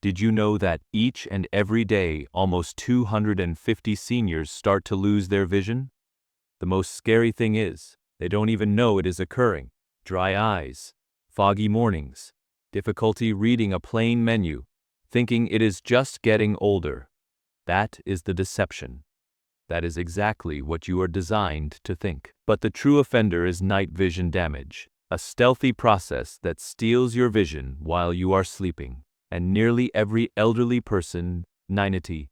Did you know that each and every day almost 250 seniors start to lose their vision? The most scary thing is, they don't even know it is occurring. Dry eyes, foggy mornings, difficulty reading a plain menu, thinking it is just getting older. That is the deception. That is exactly what you are designed to think. But the true offender is night vision damage, a stealthy process that steals your vision while you are sleeping. And nearly every elderly person, 99%,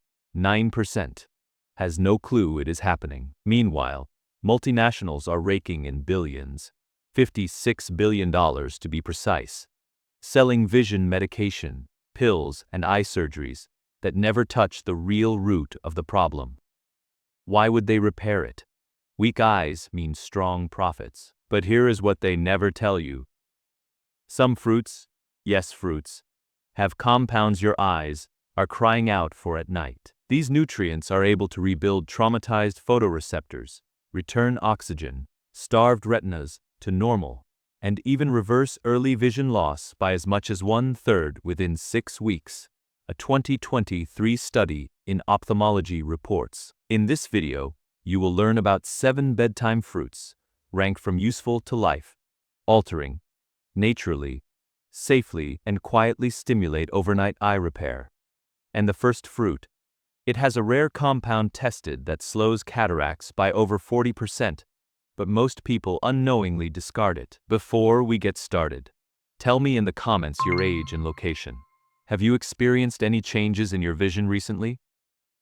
has no clue it is happening. Meanwhile, multinationals are raking in billions, $56 billion to be precise, selling vision medication, pills, and eye surgeries that never touch the real root of the problem. Why would they repair it? Weak eyes mean strong profits. But here is what they never tell you. Some fruits, yes fruits, have compounds your eyes are crying out for at night. These nutrients are able to rebuild traumatized photoreceptors, return oxygen, starved retinas to normal, and even reverse early vision loss by as much as 1/3 within 6 weeks, a 2023 study in ophthalmology reports. In this video, you will learn about 7 bedtime fruits, ranked from useful to life-altering, naturally, safely, and quietly stimulate overnight eye repair. And the first fruit. It has a rare compound tested that slows cataracts by over 40%, but most people unknowingly discard it. Before we get started, tell me in the comments your age and location. Have you experienced any changes in your vision recently?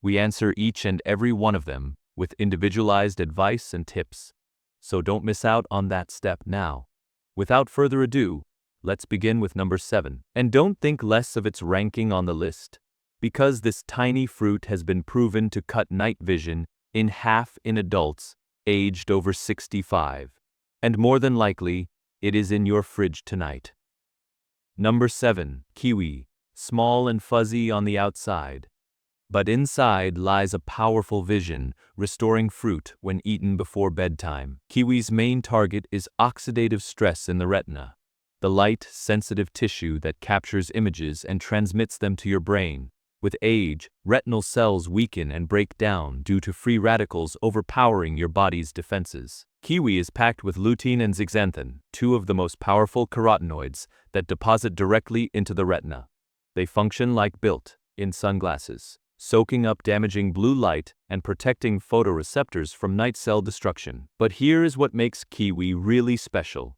We answer each and every one of them with individualized advice and tips, so don't miss out on that step now. Without further ado, let's begin with number 7. And don't think less of its ranking on the list, because this tiny fruit has been proven to cut night vision in half in adults aged over 65. And more than likely, it is in your fridge tonight. Number 7. Kiwi. Small and fuzzy on the outside, but inside lies a powerful vision restoring fruit when eaten before bedtime. Kiwi's main target is oxidative stress in the retina, the light, sensitive tissue that captures images and transmits them to your brain. With age, retinal cells weaken and break down due to free radicals overpowering your body's defenses. Kiwi is packed with lutein and zeaxanthin, 2 of the most powerful carotenoids that deposit directly into the retina. They function like built-in sunglasses, soaking up damaging blue light and protecting photoreceptors from night cell destruction. But here is what makes kiwi really special.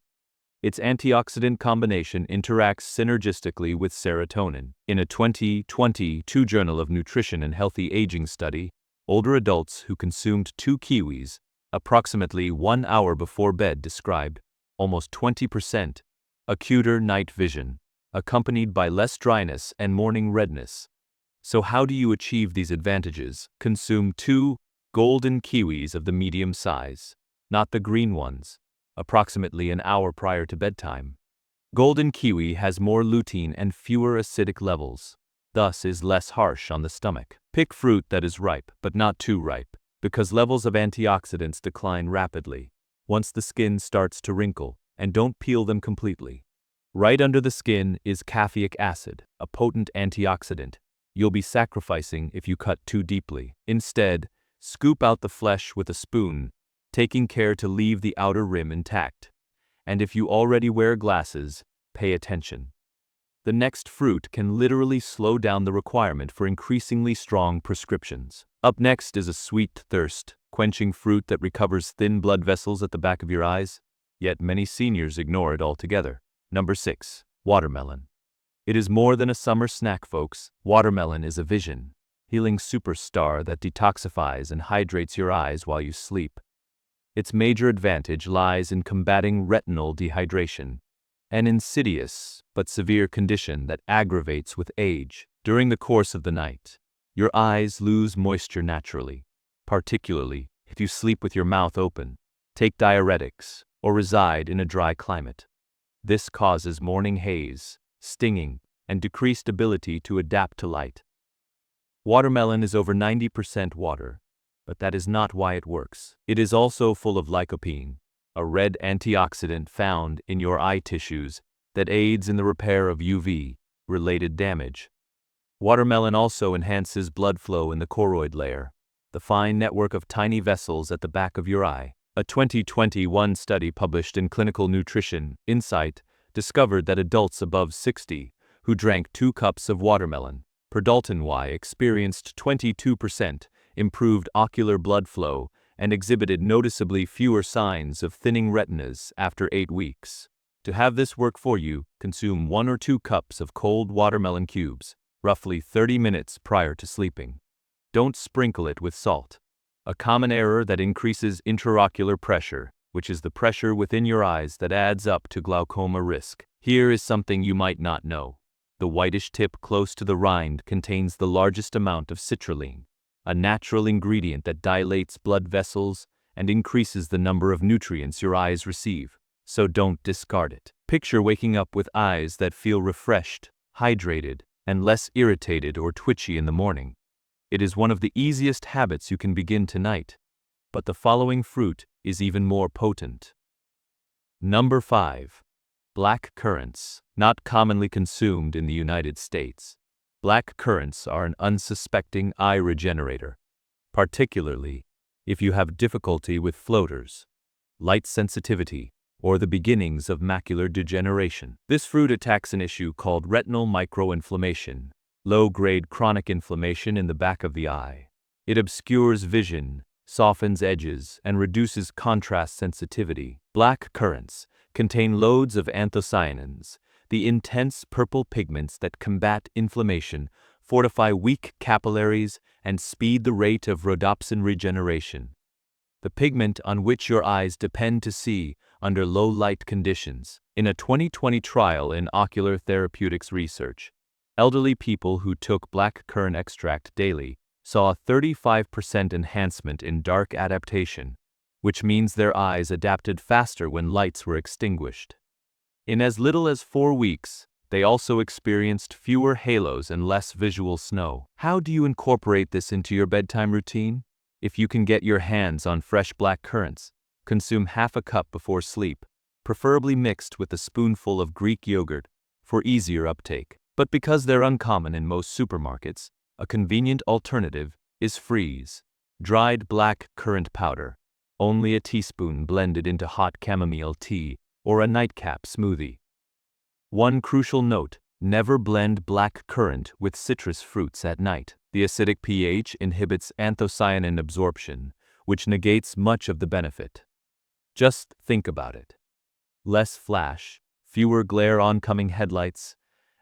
Its antioxidant combination interacts synergistically with serotonin. In a 2022 Journal of Nutrition and Healthy Aging study, older adults who consumed 2 kiwis approximately 1 hour before bed described almost 20% acuter night vision, accompanied by less dryness and morning redness. So how do you achieve these advantages? Consume 2 golden kiwis of the medium size, not the green ones, approximately an hour prior to bedtime. Golden kiwi has more lutein and fewer acidic levels, thus is less harsh on the stomach. Pick fruit that is ripe, but not too ripe, because levels of antioxidants decline rapidly once the skin starts to wrinkle, and don't peel them completely. Right under the skin is caffeic acid, a potent antioxidant you'll be sacrificing if you cut too deeply. Instead, scoop out the flesh with a spoon, taking care to leave the outer rim intact. And if you already wear glasses, pay attention. The next fruit can literally slow down the requirement for increasingly strong prescriptions. Up next is a sweet thirst-quenching fruit that recovers thin blood vessels at the back of your eyes, yet many seniors ignore it altogether. Number 6. Watermelon. It is more than a summer snack, folks. Watermelon is a vision-healing superstar that detoxifies and hydrates your eyes while you sleep. Its major advantage lies in combating retinal dehydration, an insidious but severe condition that aggravates with age. During the course of the night, your eyes lose moisture naturally, particularly if you sleep with your mouth open, take diuretics, or reside in a dry climate. This causes morning haze, stinging, and decreased ability to adapt to light. Watermelon is over 90% water, but that is not why it works. It is also full of lycopene, a red antioxidant found in your eye tissues that aids in the repair of UV-related damage. Watermelon also enhances blood flow in the choroid layer, the fine network of tiny vessels at the back of your eye. A 2021 study published in Clinical Nutrition, Eyesight, discovered that adults above 60 who drank 2 cups of watermelon per Dalton Y experienced 22% improved ocular blood flow and exhibited noticeably fewer signs of thinning retinas after 8 weeks. To have this work for you, consume 1 or 2 cups of cold watermelon cubes, roughly 30 minutes prior to sleeping. Don't sprinkle it with salt, a common error that increases intraocular pressure, which is the pressure within your eyes that adds up to glaucoma risk. Here is something you might not know. The whitish tip close to the rind contains the largest amount of citrulline, a natural ingredient that dilates blood vessels and increases the number of nutrients your eyes receive, so don't discard it. Picture waking up with eyes that feel refreshed, hydrated, and less irritated or twitchy in the morning. It is one of the easiest habits you can begin tonight, but the following fruit is even more potent. Number 5. Black currants. Not commonly consumed in the United States, black currants are an unsuspecting eye regenerator, particularly if you have difficulty with floaters, light sensitivity, or the beginnings of macular degeneration. This fruit attacks an issue called retinal microinflammation, low-grade chronic inflammation in the back of the eye. It obscures vision, softens edges, and reduces contrast sensitivity. Black currants contain loads of anthocyanins, the intense purple pigments that combat inflammation, fortify weak capillaries, and speed the rate of rhodopsin regeneration, the pigment on which your eyes depend to see under low light conditions. In a 2020 trial in Ocular Therapeutics Research, elderly people who took black currant extract daily saw a 35% enhancement in dark adaptation, which means their eyes adapted faster when lights were extinguished. In as little as 4 weeks, they also experienced fewer halos and less visual snow. How do you incorporate this into your bedtime routine? If you can get your hands on fresh black currants, consume half a cup before sleep, preferably mixed with a spoonful of Greek yogurt for easier uptake. But because they're uncommon in most supermarkets, a convenient alternative is freeze dried black currant powder, only a teaspoon blended into hot chamomile tea or a nightcap smoothie. One crucial note: never blend black currant with citrus fruits at night. The acidic pH inhibits anthocyanin absorption, which negates much of the benefit. Just think about it. Less flash, fewer glare oncoming headlights,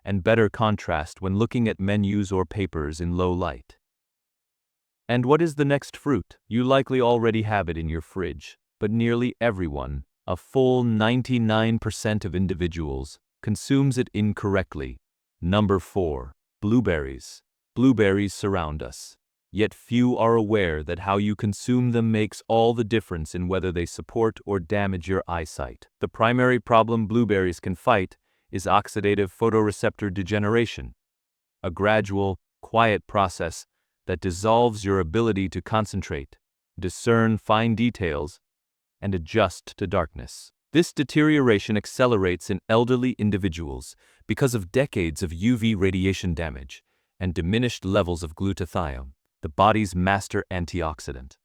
and better contrast when looking at menus or papers in low light. And what is the next fruit? You likely already have it in your fridge, but nearly everyone, a full 99% of individuals, consumes it incorrectly. Number 4. Blueberries. Blueberries surround us, yet few are aware that how you consume them makes all the difference in whether they support or damage your eyesight. The primary problem blueberries can fight is oxidative photoreceptor degeneration, a gradual, quiet process that dissolves your ability to concentrate, discern fine details, and adjust to darkness. This deterioration accelerates in elderly individuals because of decades of UV radiation damage and diminished levels of glutathione, the body's master antioxidant.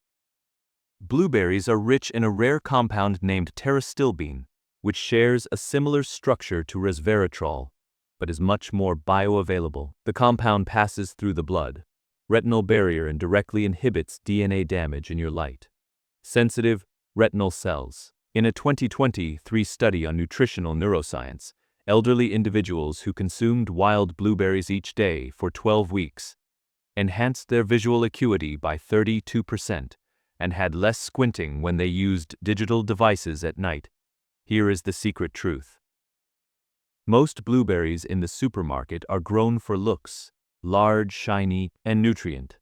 Blueberries are rich in a rare compound named pterostilbene, which shares a similar structure to resveratrol, but is much more bioavailable. The compound passes through the blood-retinal barrier and directly inhibits DNA damage in your light-sensitive retinal cells. In a 2023 study on nutritional neuroscience, elderly individuals who consumed wild blueberries each day for 12 weeks enhanced their visual acuity by 32% and had less squinting when they used digital devices at night. Here is the secret truth. Most blueberries in the supermarket are grown for looks, large, shiny, and nutrient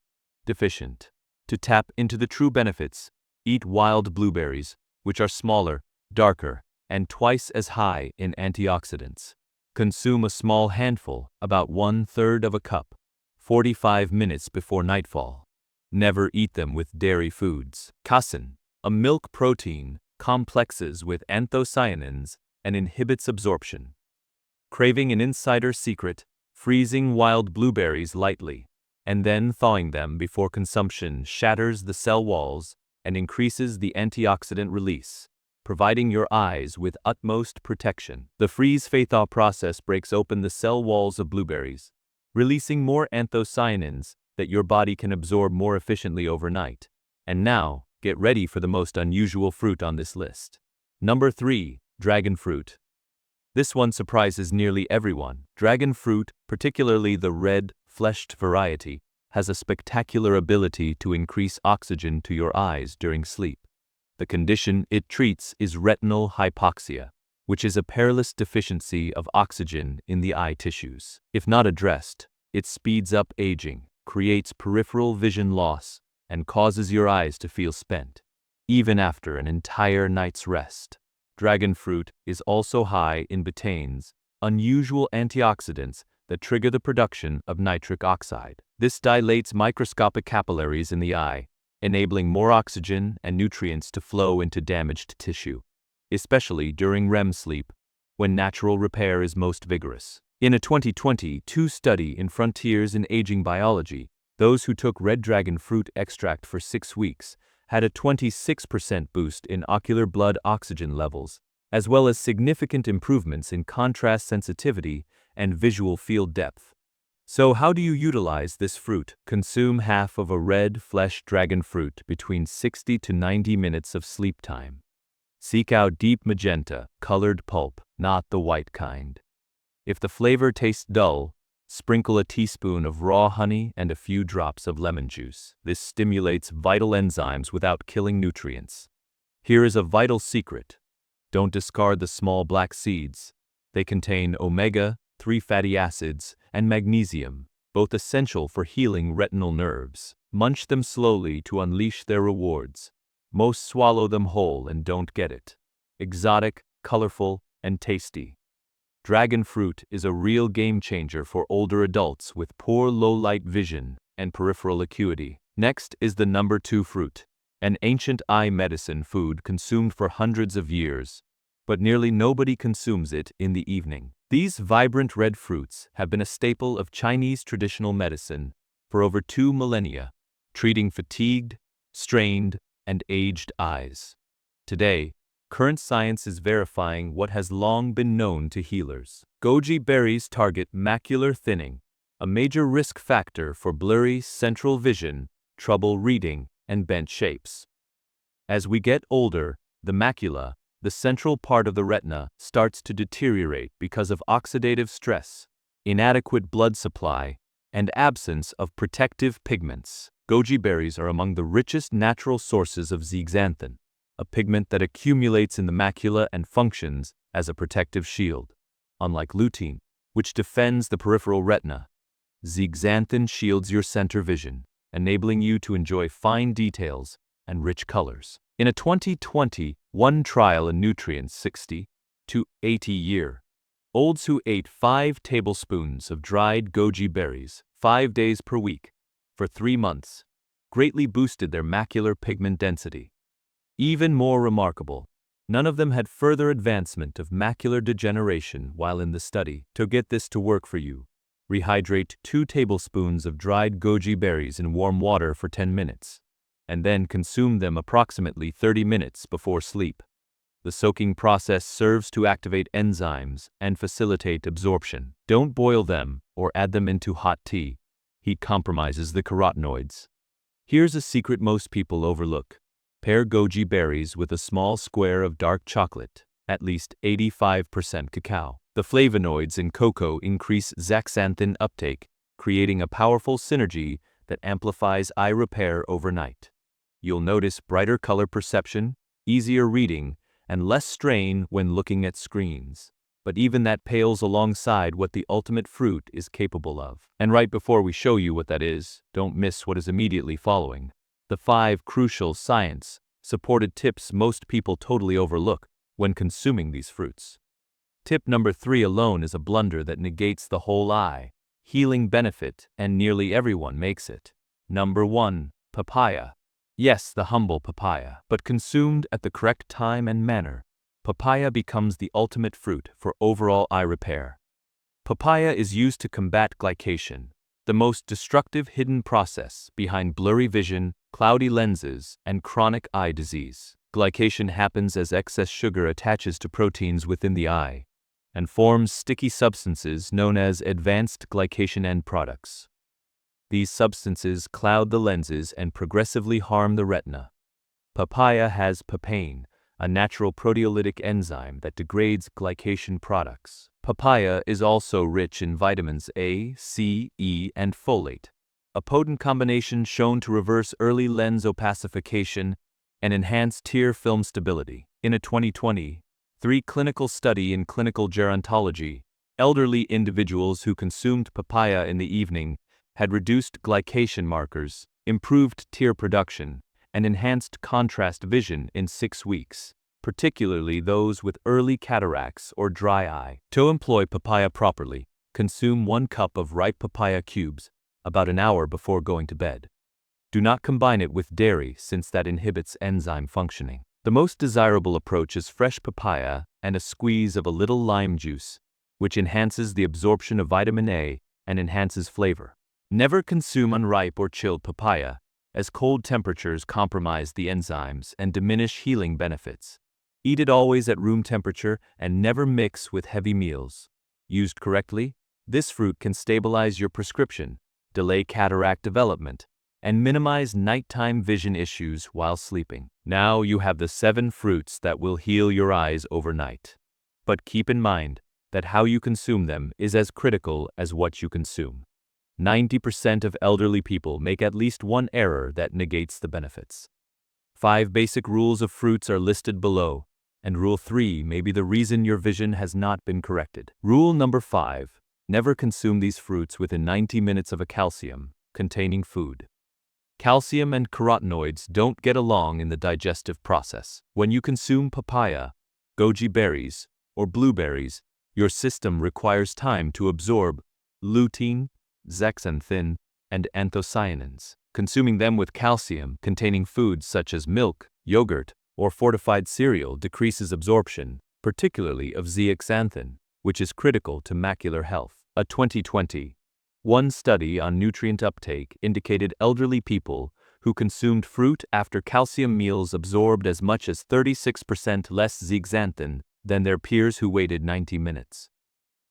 deficient. To tap into the true benefits, eat wild blueberries, which are smaller, darker, and twice as high in antioxidants. Consume a small handful, about 1/3 of a cup, 45 minutes before nightfall. Never eat them with dairy foods. Casein, a milk protein, complexes with anthocyanins and inhibits absorption. Craving an insider secret? Freezing wild blueberries lightly, and then thawing them before consumption shatters the cell walls and increases the antioxidant release, providing your eyes with utmost protection. The freeze-thaw process breaks open the cell walls of blueberries, releasing more anthocyanins that your body can absorb more efficiently overnight. And now, get ready for the most unusual fruit on this list. Number 3. Dragon fruit. This one surprises nearly everyone. Dragon fruit, particularly the red, fleshed variety, has a spectacular ability to increase oxygen to your eyes during sleep. The condition it treats is retinal hypoxia, which is a perilous deficiency of oxygen in the eye tissues. If not addressed, it speeds up aging, creates peripheral vision loss, and causes your eyes to feel spent, even after an entire night's rest. Dragon fruit is also high in betaines, unusual antioxidants that trigger the production of nitric oxide. This dilates microscopic capillaries in the eye, enabling more oxygen and nutrients to flow into damaged tissue, especially during REM sleep, when natural repair is most vigorous. In a 2022 study in Frontiers in Aging Biology, those who took red dragon fruit extract for 6 weeks had a 26% boost in ocular blood oxygen levels, as well as significant improvements in contrast sensitivity and visual field depth. So how do you utilize this fruit? Consume half of a red flesh dragon fruit between 60 to 90 minutes of sleep time. Seek out deep magenta, colored pulp, not the white kind. If the flavor tastes dull, sprinkle a teaspoon of raw honey and a few drops of lemon juice. This stimulates vital enzymes without killing nutrients. Here is a vital secret. Don't discard the small black seeds. They contain omega-3 fatty acids and magnesium, both essential for healing retinal nerves. Munch them slowly to unleash their rewards. Most swallow them whole and don't get it. Exotic, colorful, and tasty. Dragon fruit is a real game changer for older adults with poor low-light vision and peripheral acuity. Next is the number 2 fruit, an ancient eye medicine food consumed for hundreds of years, but nearly nobody consumes it in the evening. These vibrant red fruits have been a staple of Chinese traditional medicine for over 2 millennia, treating fatigued, strained, and aged eyes. Today, current science is verifying what has long been known to healers. Goji berries target macular thinning, a major risk factor for blurry central vision, trouble reading, and bent shapes. As we get older, the macula, the central part of the retina, starts to deteriorate because of oxidative stress, inadequate blood supply, and absence of protective pigments. Goji berries are among the richest natural sources of zeaxanthin, a pigment that accumulates in the macula and functions as a protective shield. Unlike lutein, which defends the peripheral retina, zeaxanthin shields your center vision, enabling you to enjoy fine details and rich colors. In a 2021 trial in nutrients 60 to 80-year-olds who ate 5 tablespoons of dried goji berries 5 days per week for 3 months, greatly boosted their macular pigment density. Even more remarkable, none of them had further advancement of macular degeneration while in the study. To get this to work for you, rehydrate 2 tablespoons of dried goji berries in warm water for 10 minutes, and then consume them approximately 30 minutes before sleep. The soaking process serves to activate enzymes and facilitate absorption. Don't boil them or add them into hot tea. Heat compromises the carotenoids. Here's a secret most people overlook. Pair goji berries with a small square of dark chocolate, at least 85% cacao. The flavonoids in cocoa increase zeaxanthin uptake, creating a powerful synergy that amplifies eye repair overnight. You'll notice brighter color perception, easier reading, and less strain when looking at screens. But even that pales alongside what the ultimate fruit is capable of. And right before we show you what that is, don't miss what is immediately following. The 5 crucial science-supported tips most people totally overlook when consuming these fruits. Tip number 3 alone is a blunder that negates the whole eye healing benefit, and nearly everyone makes it. Number 1. Papaya. Yes, the humble papaya. But consumed at the correct time and manner, papaya becomes the ultimate fruit for overall eye repair. Papaya is used to combat glycation, the most destructive hidden process behind blurry vision, cloudy lenses, and chronic eye disease. Glycation happens as excess sugar attaches to proteins within the eye and forms sticky substances known as advanced glycation end products. These substances cloud the lenses and progressively harm the retina. Papaya has papain, a natural proteolytic enzyme that degrades glycation products. Papaya is also rich in vitamins A, C, E, and folate, a potent combination shown to reverse early lens opacification and enhance tear film stability. In a 2023 clinical study in clinical gerontology, elderly individuals who consumed papaya in the evening had reduced glycation markers, improved tear production, and enhanced contrast vision in 6 weeks, particularly those with early cataracts or dry eye. To employ papaya properly, consume 1 cup of ripe papaya cubes about an hour before going to bed. Do not combine it with dairy since that inhibits enzyme functioning. The most desirable approach is fresh papaya and a squeeze of a little lime juice, which enhances the absorption of vitamin A and enhances flavor. Never consume unripe or chilled papaya, as cold temperatures compromise the enzymes and diminish healing benefits. Eat it always at room temperature and never mix with heavy meals. Used correctly, this fruit can stabilize your prescription, delay cataract development, and minimize nighttime vision issues while sleeping. Now you have the 7 fruits that will heal your eyes overnight. But keep in mind that how you consume them is as critical as what you consume. 90% of elderly people make at least one error that negates the benefits. 5 basic rules of fruits are listed below, and Rule 3 may be the reason your vision has not been corrected. Rule number 5. Never consume these fruits within 90 minutes of a calcium-containing food. Calcium and carotenoids don't get along in the digestive process. When you consume papaya, goji berries, or blueberries, your system requires time to absorb lutein, zeaxanthin, and anthocyanins. Consuming them with calcium-containing foods such as milk, yogurt, or fortified cereal decreases absorption, particularly of zeaxanthin, which is critical to macular health. A 2021 study on nutrient uptake indicated elderly people who consumed fruit after calcium meals absorbed as much as 36% less zeaxanthin than their peers who waited 90 minutes.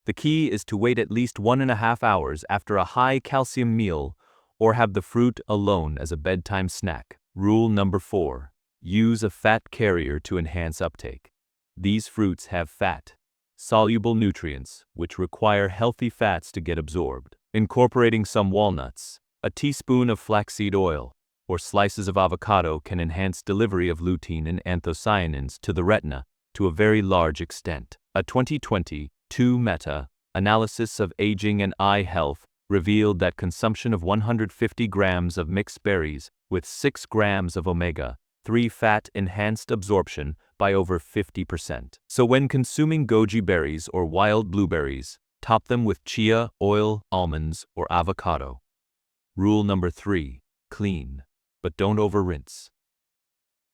The key is to wait at least 1.5 hours after a high calcium meal or have the fruit alone as a bedtime snack. Rule number 4. Use a fat carrier to enhance uptake. These fruits have fat-soluble nutrients which require healthy fats to get absorbed. Incorporating some walnuts, a teaspoon of flaxseed oil, or slices of avocado can enhance delivery of lutein and anthocyanins to the retina to a very large extent. A 2022 meta-analysis of aging and eye health revealed that consumption of 150 grams of mixed berries with 6 grams of omega-3 fat enhanced absorption by over 50%. So when consuming goji berries or wild blueberries, top them with chia oil, almonds, or avocado. Rule number 3. Clean, but don't over-rinse.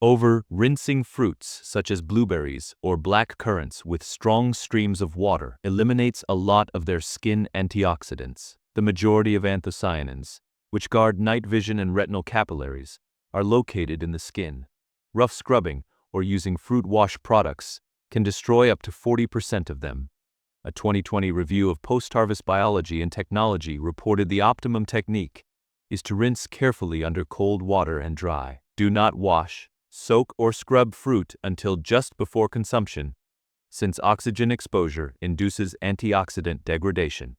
Over-rinsing fruits such as blueberries or black currants with strong streams of water eliminates a lot of their skin antioxidants. The majority of anthocyanins, which guard night vision and retinal capillaries, are located in the skin. Rough scrubbing or using fruit wash products can destroy up to 40% of them. A 2020 review of post-harvest biology and technology reported the optimum technique is to rinse carefully under cold water and dry. Do not wash, soak, or scrub fruit until just before consumption, since oxygen exposure induces antioxidant degradation.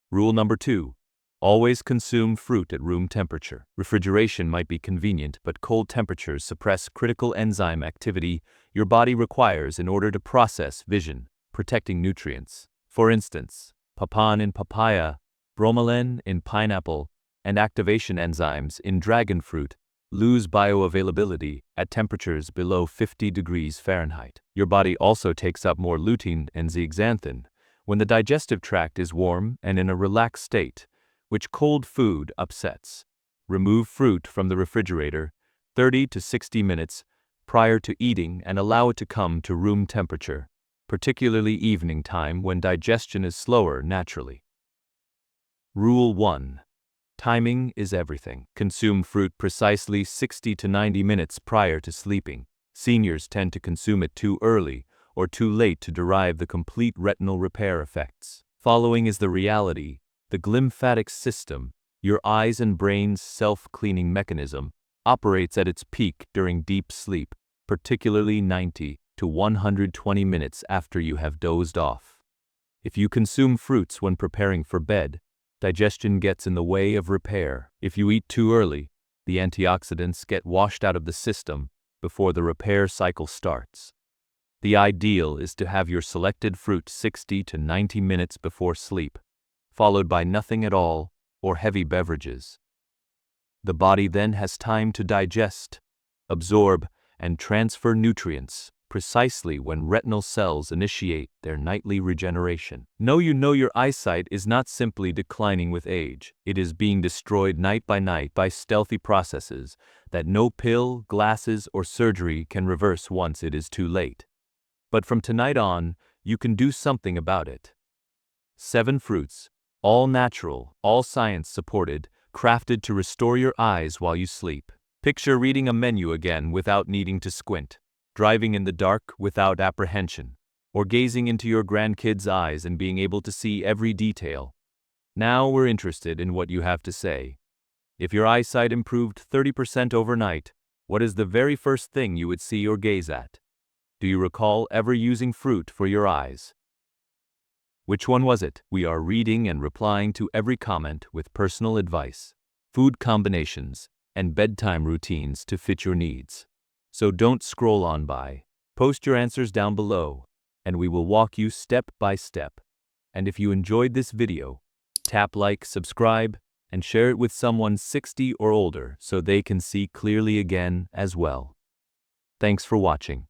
Rule number 2. Always consume fruit at room temperature. Refrigeration might be convenient, but cold temperatures suppress critical enzyme activity your body requires in order to process vision, protecting nutrients. For instance, papain in papaya, bromelain in pineapple, and activation enzymes in dragon fruit lose bioavailability at temperatures below 50 degrees Fahrenheit. Your body also takes up more lutein and zeaxanthin when the digestive tract is warm and in a relaxed state, which cold food upsets. Remove fruit from the refrigerator 30 to 60 minutes prior to eating and allow it to come to room temperature. particularly evening time when digestion is slower naturally. Rule 1. Timing is everything. Consume fruit precisely 60 to 90 minutes prior to sleeping. Seniors tend to consume it too early or too late to derive the complete retinal repair effects. Following is the reality. The glymphatic system, your eyes and brain's self-cleaning mechanism, operates at its peak during deep sleep, particularly 90 to 120 minutes after you have dozed off. If you consume fruits when preparing for bed, digestion gets in the way of repair. If you eat too early, the antioxidants get washed out of the system before the repair cycle starts. The ideal is to have your selected fruit 60 to 90 minutes before sleep, followed by nothing at all or heavy beverages. The body then has time to digest, absorb, and transfer nutrients precisely when retinal cells initiate their nightly regeneration. You know your eyesight is not simply declining with age. It is being destroyed night by stealthy processes that no pill, glasses, or surgery can reverse once it is too late. But from tonight on, you can do something about it. 7 fruits, all natural, all science supported, crafted to restore your eyes while you sleep. Picture reading a menu again without needing to squint, driving in the dark without apprehension, or gazing into your grandkids' eyes and being able to see every detail. Now we're interested in what you have to say. If your eyesight improved 30% overnight, what is the very first thing you would see or gaze at? Do you recall ever using fruit for your eyes? Which one was it? We are reading and replying to every comment with personal advice, food combinations, and bedtime routines to fit your needs. So don't scroll on by. Post your answers down below, and we will walk you step by step. And if you enjoyed this video, tap like, subscribe, and share it with someone 60 or older so they can see clearly again as well. Thanks for watching.